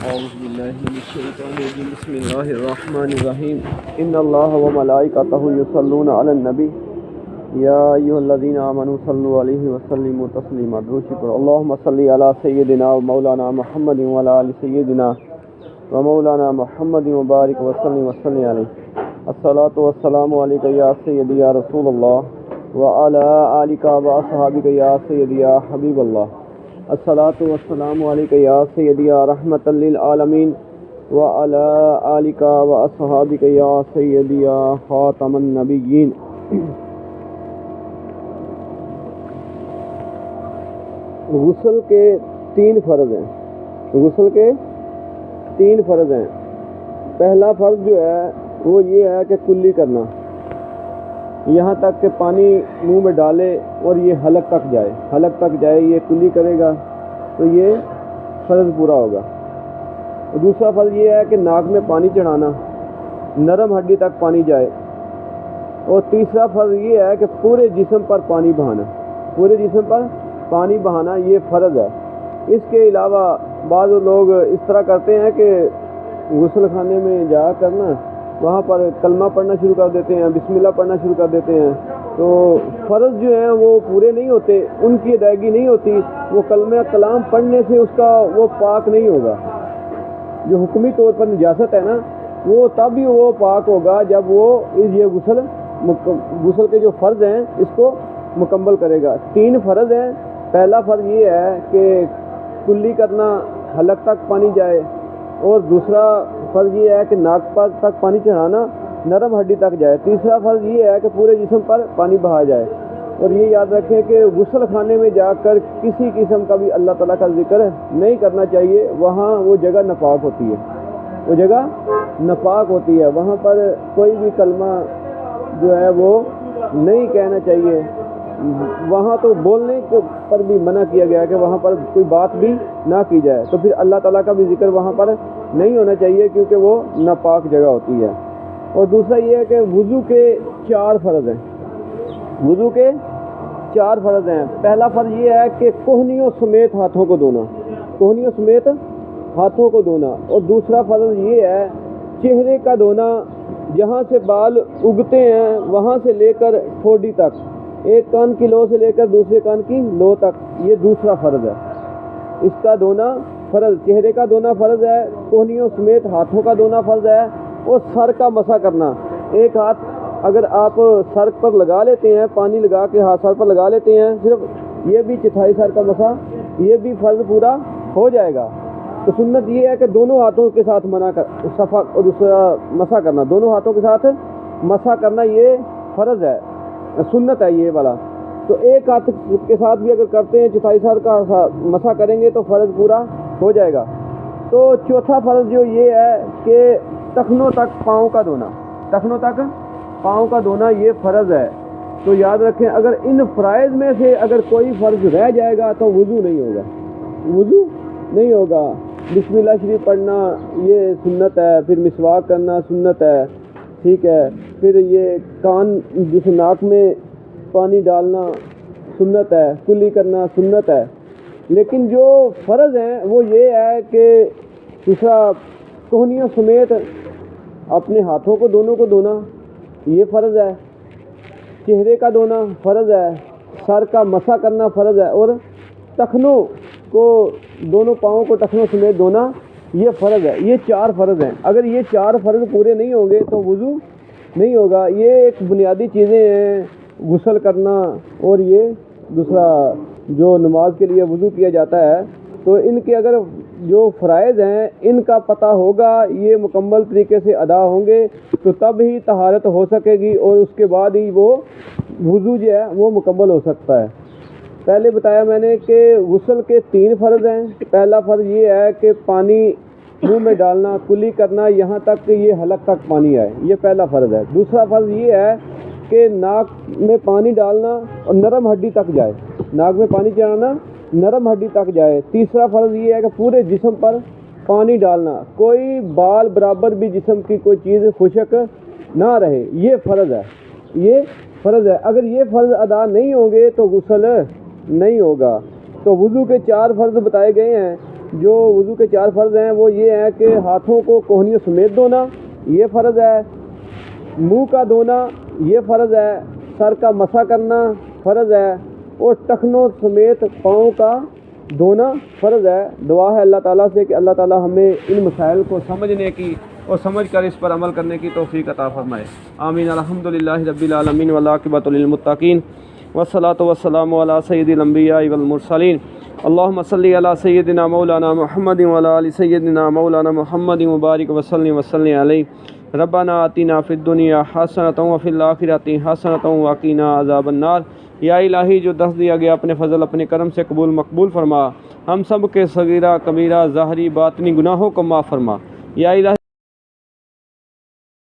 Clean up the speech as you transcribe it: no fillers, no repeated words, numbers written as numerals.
أعوذ بالله من الشيطان الرجيم بسم الله الرحمن الرحيم إن الله وملائكته يصلون على النبي يا أيها الذين آمنوا صلوا عليه وسلموا تسليما درود شکر اللهم صل على سيدنا ومولانا محمد وعلى آل سيدنا ومولانا محمد وبارك وسلم عليه الصلاة والسلام عليك يا سيدي يا رسول الله وعلى آلك وأصحابك يا سيدي يا حبيب الله الصلاة والسلام علیکہ یا سیدی یا رحمت للعالمین وعلی آلک واصحابک یا سیدی یا خاتم النبیین۔ غسل کے تین فرض ہیں، غسل کے تین فرض ہیں۔ پہلا فرض جو ہے وہ یہ ہے کہ کلی کرنا، یہاں تک کہ پانی منہ میں ڈالے اور یہ حلق تک جائے یہ کلی کرے گا تو یہ فرض پورا ہوگا۔ دوسرا فرض یہ ہے کہ ناک میں پانی چڑھانا، نرم ہڈی تک پانی جائے۔ اور تیسرا فرض یہ ہے کہ پورے جسم پر پانی بہانا، یہ فرض ہے۔ اس کے علاوہ بعض لوگ اس طرح کرتے ہیں کہ غسل خانے میں جا کرنا وہاں پر کلمہ پڑھنا شروع کر دیتے ہیں، بسم اللہ پڑھنا شروع کر دیتے ہیں، تو فرض جو ہیں وہ پورے نہیں ہوتے، ان کی ادائیگی نہیں ہوتی۔ وہ کلمہ کلام پڑھنے سے اس کا وہ پاک نہیں ہوگا۔ جو حکمی طور پر نجاست ہے نا، وہ تب ہی وہ پاک ہوگا جب وہ یہ غسل کے جو فرض ہیں اس کو مکمل کرے گا۔ تین فرض ہیں۔ پہلا فرض یہ ہے کہ کلی کرنا، حلق تک پانی جائے، اور دوسرا فرض یہ ہے کہ ناک پر تک پانی چڑھانا، نرم ہڈی تک جائے۔ تیسرا فرض یہ ہے کہ پورے جسم پر پانی بہا جائے۔ اور یہ یاد رکھیں کہ غسل خانے میں جا کر کسی قسم کا بھی اللہ تعالیٰ کا ذکر نہیں کرنا چاہیے، وہاں وہ جگہ ناپاک ہوتی ہے، وہاں پر کوئی بھی کلمہ جو ہے وہ نہیں کہنا چاہیے۔ وہاں تو بولنے پر بھی منع کیا گیا ہے کہ وہاں پر کوئی بات بھی نہ کی جائے، تو پھر اللہ تعالیٰ کا بھی ذکر وہاں پر نہیں ہونا چاہیے کیونکہ وہ ناپاک جگہ ہوتی ہے۔ اور دوسرا یہ ہے کہ وضو کے چار فرض ہیں۔ پہلا فرض یہ ہے کہ کوہنیوں سمیت ہاتھوں کو دھونا، اور دوسرا فرض یہ ہے چہرے کا دھونا، جہاں سے بال اگتے ہیں وہاں سے لے کر ٹھوڈی تک، ایک کان کی لو سے لے کر دوسرے کان کی لو تک، یہ دوسرا فرض ہے۔ اس کا دھونا فرض، چہرے کا دھونا فرض ہے، کوہنیوں سمیت ہاتھوں کا دھونا فرض ہے، اور سر کا مسح کرنا۔ ایک ہاتھ اگر آپ سر پر لگا لیتے ہیں، پانی لگا کے ہاتھ سر پر لگا لیتے ہیں، صرف یہ بھی چوتھائی سر کا مسح، یہ بھی فرض پورا ہو جائے گا۔ تو سنت یہ ہے کہ دونوں ہاتھوں کے ساتھ صفا اور دوسرا مسح کرنا، دونوں ہاتھوں کے ساتھ مسح کرنا یہ فرض ہے، سنت ہے یہ والا۔ تو ایک ہاتھ کے ساتھ بھی اگر کرتے ہیں، چوتھائی سر کا مسح کریں گے تو فرض پورا ہو جائے گا۔ تو چوتھا فرض جو یہ ہے کہ ٹخنوں تک پاؤں کا دھونا یہ فرض ہے۔ تو یاد رکھیں اگر ان فرائض میں سے اگر کوئی فرض رہ جائے گا تو وضو نہیں ہوگا۔ بسم اللہ شریف پڑھنا یہ سنت ہے، پھر مسواک کرنا سنت ہے، ٹھیک ہے، پھر یہ کان جس ناک میں پانی ڈالنا سنت ہے، کلی کرنا سنت ہے۔ لیکن جو فرض ہیں وہ یہ ہے کہ دوسرا کوہنیوں سمیت اپنے ہاتھوں کو دونوں کو دھونا یہ فرض ہے، چہرے کا دھونا فرض ہے، سر کا مسح کرنا فرض ہے، اور ٹخنوں کو دونوں پاؤں کو ٹخنوں سمیت دھونا یہ فرض ہے۔ یہ چار فرض ہیں۔ اگر یہ چار فرض پورے نہیں ہوں گے تو وضو نہیں ہوگا۔ یہ ایک بنیادی چیزیں ہیں، غسل کرنا اور یہ دوسرا جو نماز کے لیے وضو کیا جاتا ہے، تو ان کے اگر جو فرائض ہیں ان کا پتہ ہوگا، یہ مکمل طریقے سے ادا ہوں گے تو تب ہی طہارت ہو سکے گی، اور اس کے بعد ہی وہ وضو جو ہے وہ مکمل ہو سکتا ہے۔ پہلے بتایا میں نے کہ غسل کے تین فرض ہیں۔ پہلا فرض یہ ہے کہ پانی منہ میں ڈالنا، کلی کرنا، یہاں تک کہ یہ حلق تک پانی آئے، یہ پہلا فرض ہے۔ دوسرا فرض یہ ہے کہ ناک میں پانی ڈالنا اور نرم ہڈی تک جائے، ناک میں پانی چڑھانا نرم ہڈی تک جائے۔ تیسرا فرض یہ ہے کہ پورے جسم پر پانی ڈالنا، کوئی بال برابر بھی جسم کی کوئی چیز خشک نہ رہے، یہ فرض ہے۔ اگر یہ فرض ادا نہیں ہوں گے تو غسل نہیں ہوگا۔ تو وضو کے چار فرض بتائے گئے ہیں۔ جو وضو کے 4 فرض ہیں وہ یہ ہے کہ ہاتھوں کو کوہنیوں سمیت دھونا، یہ فرض ہے، منہ کا دھونا یہ فرض ہے، سر کا مسح کرنا فرض ہے، اور ٹخنوں سمیت پاؤں کا دھونا فرض ہے۔ دعا ہے اللہ تعالیٰ سے کہ اللہ تعالیٰ ہمیں ان مسائل کو سمجھنے کی اور سمجھ کر اس پر عمل کرنے کی توفیق عطا فرمائے، آمین۔ الحمدللہ رب العالمین والعاقبۃ للمتقین والصلاۃ والسلام علی سید الانبیاء والمرسلین، اللہم صلی علی سیدنا مولانا محمد وعلی آل سیدنا مولانا محمد مبارک وسلم علیہ۔ ربنا آتنا فی الدنیا حسنۃ وفی الآخرۃ حسنۃ وقنا عذاب النار۔ یا الہی جو درس دیا گیا اپنے فضل اپنے کرم سے قبول مقبول فرما، ہم سب کے صغیرہ کبیرہ ظاہری باطنی گناہوں کو معاف فرما، یا الہی